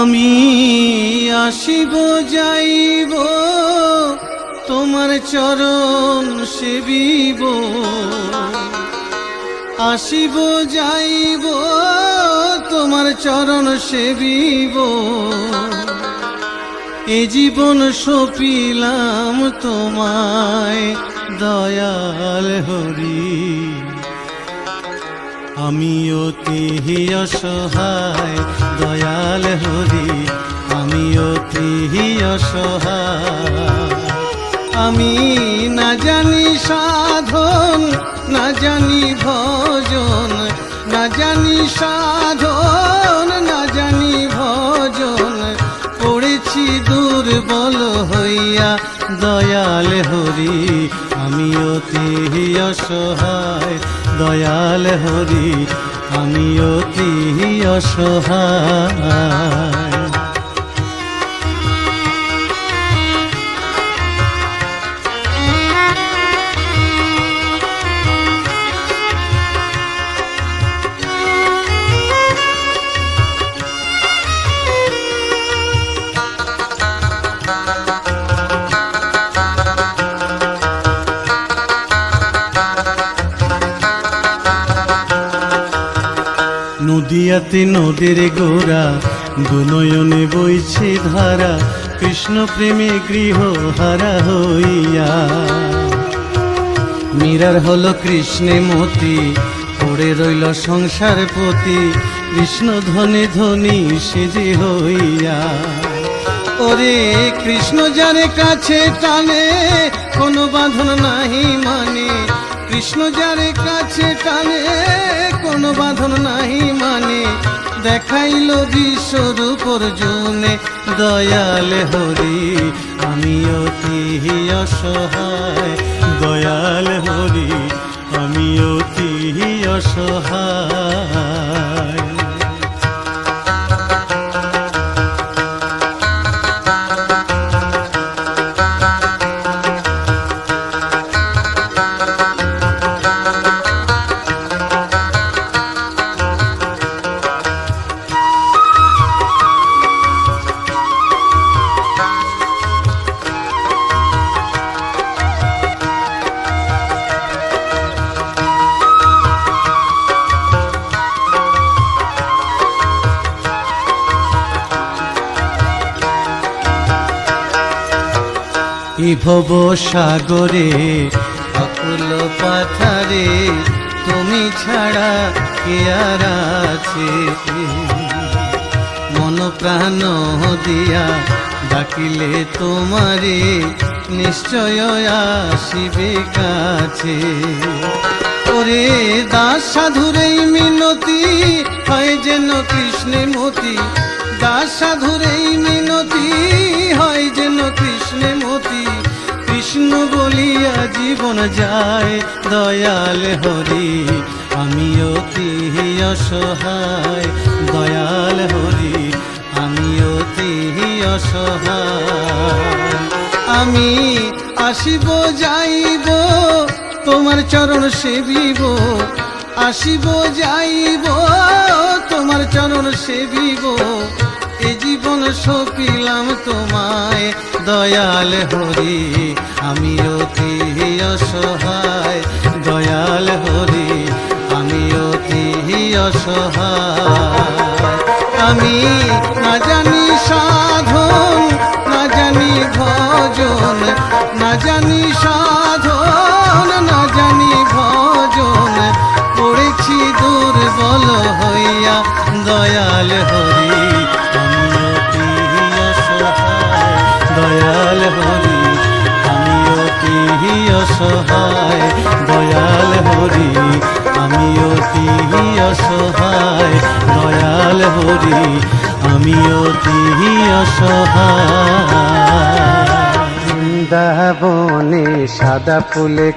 আমি আসিব যাইব তোমার চরণ সেবিব, আসিব যাইব তোমার চরণ সেবিব। এ জীবন সপিলাম তোমায় দয়াল হরি, আমি অতি অসহায় দয়াল হরি, আমি অতি অসহায়। আমি না জানি সাধন, না জানি ভজন, না জানি সাধন, না জানি ভজন। পড়েছি দুর্বল হইয়া দয়াল হরি, আমি অতি অসহায় দয়াল হরি, আমি অতি অসহায়। নদিয়াতে নদীর গোড়া, দুনয়নে বইছে ধারা, কৃষ্ণ প্রেমে গৃহ হারা হইয়া। মীরার হলো কৃষ্ণে মতি, পড়ে রইল সংসার পতি, কৃষ্ণ ধনে ধনী সেজে হইয়া। ওরে কৃষ্ণ যারে কাছে টানে, কোনো বাঁধন নাহি মানে, কৃষ্ণ যারে কাছে টানে কোনো বাঁধন নাহি মানে। দেখাইল বিশ্বরূপ অর্জুনে দয়াল হরি, আমি অতি অসহায় দয়াল হরি, আমি অতি অসহায়। ভব সাগরে অকুল পাথারে, তুমি ছাড়া কে আর আছে। মন প্রাণ দিয়া ডাকিলে তোমারে, নিশ্চয় আসিবে কাছে। ওরে দাস সাধুর এই মিনতি, হয় যেন কৃষ্ণে মতি, দাস সাধুর এই মিনতি, হয় যেন কৃষ্ণে মতি। কৃষ্ণ বলিয়া জীবন যায় দয়াল হরি, আমি অতি অসহায় দয়াল হরি, আমি অতি অসহায়। আমি আসিব যাইব তোমার চরণ সেবিব, আসিব যাইব তোমার চরণ সেবিব। এ জীবন সপিলাম তোমায় দয়াল হরি, আমি অতি অসহায় দয়াল হরি, আমি অতি অসহায়। আমি না জানি সাধন, না জানি ভজন, না জানি সাধন, না জানি ভজন। পড়েছি দুর্বল হইয়া দয়াল হরি, আমি অতি অসহায় দয়াল হরি, আমি অতি অসহায় দয়াল হরি, আমি অতি অসহায় দয়াল হরি, আমি অতি অসহায়। বৃন্দাবনে সাদা ফুলে